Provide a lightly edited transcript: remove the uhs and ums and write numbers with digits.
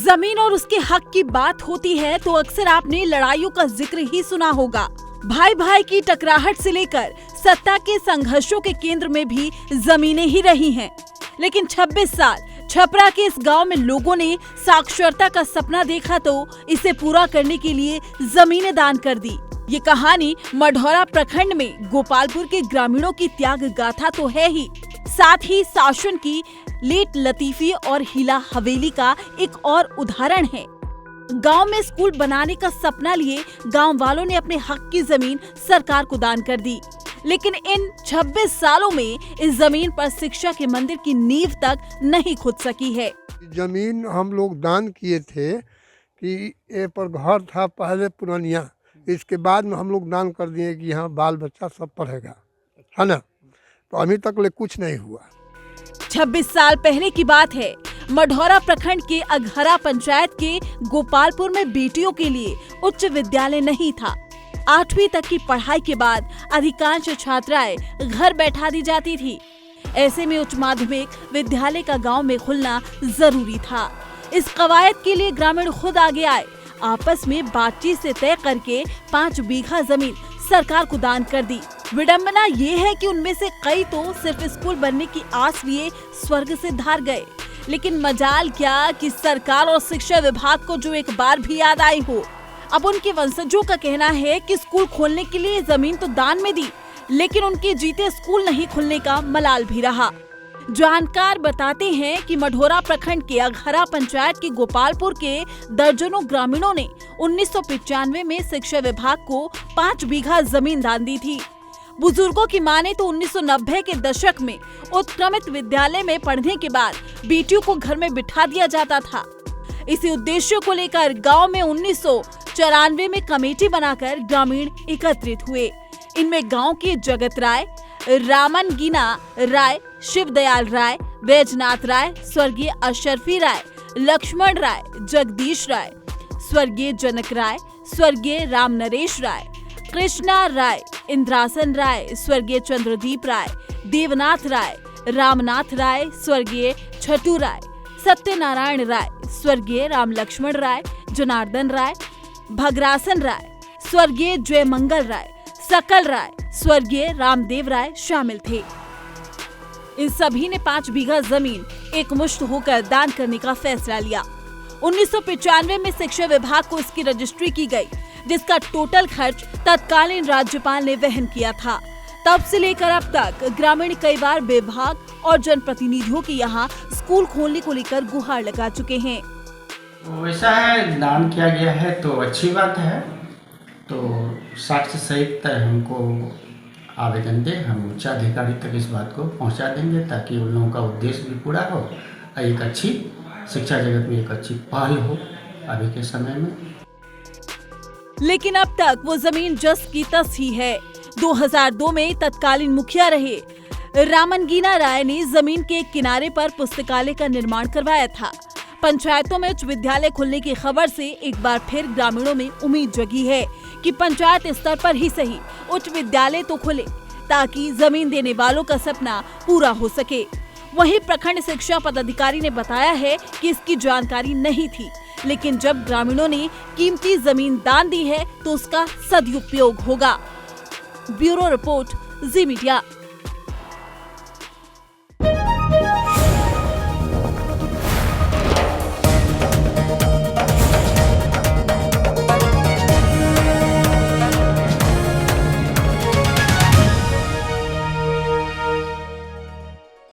जमीन और उसके हक की बात होती है तो अक्सर आपने लड़ाइयों का जिक्र ही सुना होगा। भाई भाई की टकराहट से लेकर सत्ता के संघर्षों के केंद्र में भी जमीनें ही रही हैं। लेकिन 26 साल छपरा के इस गांव में लोगों ने साक्षरता का सपना देखा तो इसे पूरा करने के लिए जमीनें दान कर दी। ये कहानी मढ़ौरा प्रखंड में गोपालपुर के ग्रामीणों की त्याग गाथा तो है ही, साथ ही शासन की लेट लतीफी और हीला हवेली का एक और उदाहरण है। गांव में स्कूल बनाने का सपना लिए गांव वालों ने अपने हक की जमीन सरकार को दान कर दी, लेकिन इन 26 सालों में इस जमीन पर शिक्षा के मंदिर की नींव तक नहीं खुद सकी है। जमीन हम लोग दान किए थे कि ये पर घर था पहले पुरानिया, इसके बाद में हम लोग दान कर दिए कि यहाँ बाल बच्चा सब पढ़ेगा, है ना। तो अभी तक ले कुछ नहीं हुआ। 26 साल पहले की बात है। मढ़ौरा प्रखंड के अघरा पंचायत के गोपालपुर में बेटियों के लिए उच्च विद्यालय नहीं था। 8वीं तक की पढ़ाई के बाद अधिकांश छात्राएं घर बैठा दी जाती थी। ऐसे में उच्च माध्यमिक विद्यालय का गांव में खुलना जरूरी था। इस कवायद के लिए ग्रामीण खुद आगे आए, आपस में बातचीत से तय करके 5 बीघा जमीन सरकार को दान कर दी। विडंबना ये है कि उनमें से कई तो सिर्फ स्कूल बनने की आस लिए स्वर्ग से धार गए, लेकिन मजाल क्या कि सरकार और शिक्षा विभाग को जो एक बार भी याद आई हो। अब उनके वंशजों का कहना है कि स्कूल खोलने के लिए जमीन तो दान में दी, लेकिन उनके जीते स्कूल नहीं खुलने का मलाल भी रहा। जानकार बताते हैं कि मढ़ौरा प्रखंड के अघरा पंचायत के गोपालपुर के दर्जनों ग्रामीणों ने 1995 में शिक्षा विभाग को 5 बीघा जमीन दान दी थी। बुजुर्गों की माने तो 1990 के दशक में उत्क्रमित विद्यालय में पढ़ने के बाद बेटियों को घर में बिठा दिया जाता था। इसी उद्देश्य को लेकर गांव में 1994 में कमेटी बनाकर ग्रामीण एकत्रित हुए। इनमें गांव के जगत राय, रामनगीना राय, शिवदयाल राय, बैजनाथ राय, स्वर्गीय अशरफी राय, लक्ष्मण राय, जगदीश राय, स्वर्गीय जनक राय, स्वर्गीय राम नरेश राय, कृष्णा राय, इंद्रासन राय, स्वर्गीय चंद्रदीप राय, देवनाथ राय, रामनाथ राय, स्वर्गीय छटू राय, सत्यनारायण राय, स्वर्गीय राम लक्ष्मण राय, जनार्दन राय, भगरासन राय, स्वर्गीय जयमंगल राय, सकल राय, स्वर्गीय रामदेव राय शामिल थे। इन सभी ने 5 बीघा जमीन एकमुश्त होकर दान करने का फैसला लिया। 1995 में शिक्षा विभाग को इसकी रजिस्ट्री की गई, जिसका टोटल खर्च तत्कालीन राज्यपाल ने वहन किया था। तब से लेकर अब तक ग्रामीण कई बार विभाग और जनप्रतिनिधियों के यहाँ स्कूल खोलने को लेकर गुहार लगा चुके हैं। वैसा है, दान किया गया है तो अच्छी बात है, तो साक्ष्य सहित हमको आवेदन दे, हम उच्च अधिकारी तक इस बात को पहुंचा देंगे ताकि उन लोगों का उद्देश्य भी पूरा हो और एक अच्छी शिक्षा जगत में एक अच्छी पहल हो अभी के समय में। लेकिन अब तक वो जमीन जस की तस ही है। 2002 में तत्कालीन मुखिया रहे रामनगीना राय ने जमीन के एक किनारे पर पुस्तकालय का निर्माण करवाया था। पंचायतों में उच्च विद्यालय खुलने की खबर से एक बार फिर ग्रामीणों में उम्मीद जगी है कि पंचायत स्तर पर ही सही उच्च विद्यालय तो खुले ताकि जमीन देने वालों का सपना पूरा हो सके। वहीं प्रखंड शिक्षा पदाधिकारी ने बताया है कि इसकी जानकारी नहीं थी, लेकिन जब ग्रामीणों ने कीमती जमीन दान दी है तो उसका सदुपयोग होगा। ब्यूरो रिपोर्ट, जी मीडिया।